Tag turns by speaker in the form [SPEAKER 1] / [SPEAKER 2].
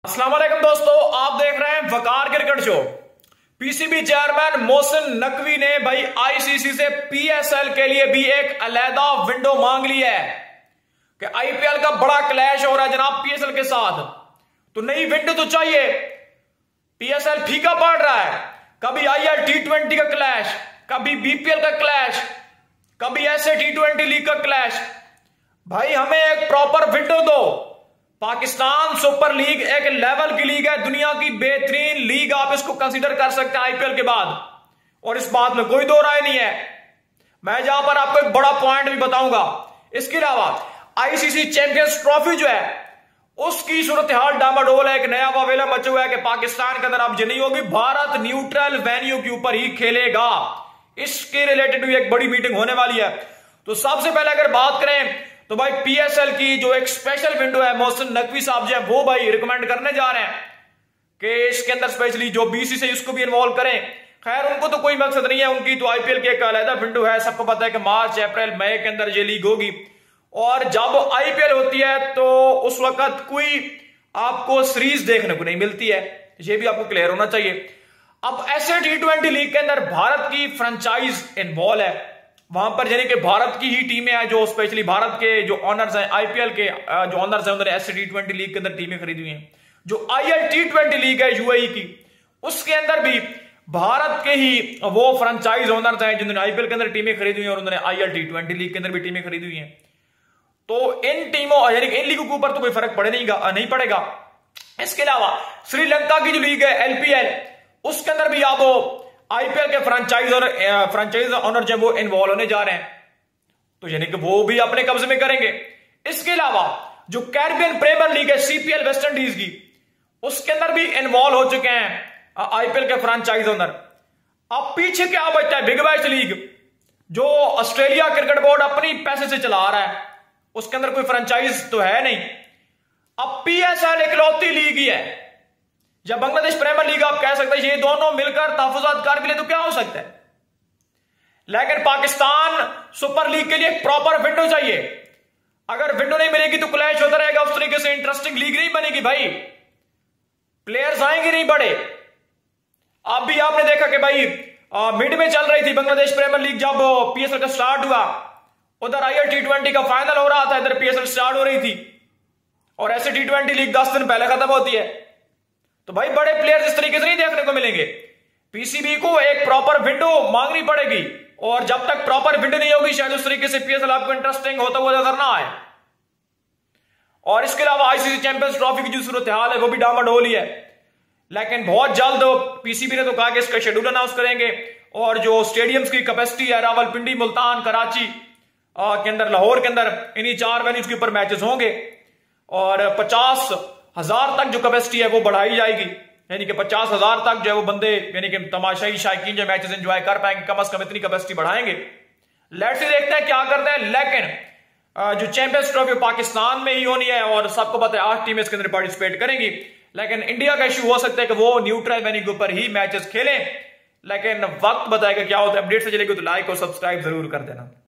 [SPEAKER 1] अस्सलाम वालेकुम दोस्तों, आप देख रहे हैं Waqar cricket show. PCB chairman Mohsin Naqvi ने भाई आईसीसी से पीएसएल के लिए भी एक अलहदा विंडो मांग ली है कि आईपीएल का बड़ा क्लैश हो रहा है जनाब पीएसएल के साथ, तो नई विंडो तो चाहिए। पीएसएल फीका पड़ रहा है, कभी आईएल टी20 का क्लैश, कभी बीपीएल का क्लैश, कभी ऐसे टी20 लीग का क्लैश। भाई हमें एक प्रॉपर विंडो दो। पाकिस्तान सुपर लीग एक लेवल की लीग है, दुनिया की बेहतरीन लीग, आप इसको कंसीडर कर सकते हैं आईपीएल के बाद, और इस बात में कोई दो राय नहीं है। मैं जहां पर आपको एक बड़ा पॉइंट भी बताऊंगा। इसके अलावा आईसीसी चैंपियंस ट्रॉफी जो है उसकी सूरत हाल डामाडोल है, एक नया वावेला मचा हुआ है कि पाकिस्तान के अंदर अब नहीं होगी, भारत न्यूट्रल वेन्यू के ऊपर ही खेलेगा। इसके रिलेटेड भी एक बड़ी मीटिंग होने वाली है। तो सबसे पहले अगर बात करें तो भाई पीएसएल की जो एक स्पेशल विंडो है, मोहसिन नकवी साहब जो है वो भाई रिकमेंड करने जा रहे हैं कि इसके अंदर स्पेशली जो बीसीसीआई उसको भी इन्वॉल्व करें। खैर उनको तो कोई मकसद नहीं है, उनकी तो आईपीएल की एक अलग विंडो है। सबको पता है कि मार्च अप्रैल मई के अंदर ये लीग होगी, और जब आईपीएल होती है तो उस वक्त कोई आपको सीरीज देखने को नहीं मिलती है, ये भी आपको क्लियर होना चाहिए। अब ऐसे टी20 लीग के अंदर भारत की फ्रेंचाइज इन्वॉल्व है, वहां पर यानी कि भारत की ही टीमें हैं, जो स्पेशली भारत के जो ऑनर्स हैं, आईपीएल के जो ऑनर्स हैं, उन्होंने ऐसे टी20 लीग के अंदर टीमें खरीदी हुई हैं। जो आईएल टी20 लीग है यूएई की, उसके अंदर भी भारत के ही वो फ्रेंचाइज ओनर्स हैं जिन्होंने आईपीएल के अंदर टीमें खरीदी हुई हैं, और उन्होंने आईएल टी20 लीग के अंदर भी टीमें खरीदी हुई हैं। तो इन टीमों यानी कि इन लीगों के ऊपर तो कोई फर्क नहीं पड़ेगा। इसके अलावा श्रीलंका की जो लीग है एलपीएल, उसके अंदर भी आप आईपीएल के फ्रेंचाइज ऑनर जो वो इन्वॉल्व होने जा रहे हैं, तो यानी कि वो भी अपने कब्जे में करेंगे। इसके अलावा जो कैरिबियन प्रीमियर लीग है सीपीएल वेस्ट इंडीज की, उसके अंदर भी इन्वॉल्व हो चुके हैं आईपीएल के फ्रेंचाइज ओनर। अब पीछे क्या बचता है, बिग बैश लीग जो ऑस्ट्रेलिया क्रिकेट बोर्ड अपनी पैसे से चला रहा है, उसके अंदर कोई फ्रेंचाइज तो है नहीं। अब पीएसएल इकलौती लीग ही है, जब बांग्लादेश प्रीमियर लीग आप कह सकते हैं ये दोनों मिलकर तहफुजात कार के लिए तो क्या हो सकता है। लेकिन पाकिस्तान सुपर लीग के लिए एक प्रॉपर विंडो चाहिए। अगर विंडो नहीं मिलेगी तो क्लैश होता रहेगा, उस तरीके से इंटरेस्टिंग लीग नहीं बनेगी भाई, प्लेयर्स आएंगे नहीं बड़े। अब भी आपने देखा कि भाई मिड में चल रही थी बांग्लादेश प्रीमियर लीग, जब पीएसएल का स्टार्ट हुआ, उधर आईएल टी20 का फाइनल हो रहा था, इधर पीएसएल स्टार्ट हो रही थी, और ऐसे टी20 लीग 10 दिन पहले खत्म होती है। तो भाई बड़े प्लेयर्स इस तरीके से नहीं देखने को मिलेंगे। पीसीबी को एक प्रॉपर विंडो मांगनी पड़ेगी, और जब तक प्रॉपर विंडो नहीं होगी शायद उस तरीके से पीएसएल आपको इंटरेस्टिंग होता हुआ नजर ना आए। और इसके अलावा आईसीसी चैंपियंस ट्रॉफी की जो सूरत हाल है वो भी डामाडोल ही है, लेकिन बहुत जल्द पीसीबी ने तो कहा कि इसका शेड्यूल अनाउंस करेंगे, और जो स्टेडियम्स की कैपेसिटी है रावलपिंडी, मुल्तान, कराची के अंदर, लाहौर के अंदर, इन्हीं 4 वेन्यूज के ऊपर मैचेस होंगे, और 50,000 तक जो कैपेसिटी है वो बढ़ाई जाएगी, यानी कि 50,000 तक जो है वो बंदे यानी कि तमाशाई शायकीन जो मैचेस एंजॉय कर पाएंगे, कम से कम इतनी कैपेसिटी बढ़ाएंगे। लेट्स सी देखते हैं क्या करते हैं। लेकिन जो चैंपियंस ट्रॉफी पाकिस्तान में ही होनी है, और सबको पता है 8 टीमें इसके अंदर पार्टिसिपेट करेंगी, लेकिन इंडिया का इशू हो सकता है कि वो न्यूट्रल वेन्यू के ऊपर ही मैचेस खेलें, लेकिन वक्त बताएगा क्या होता है। अपडेट से चलेगी तो लाइक और सब्सक्राइब जरूर कर देना।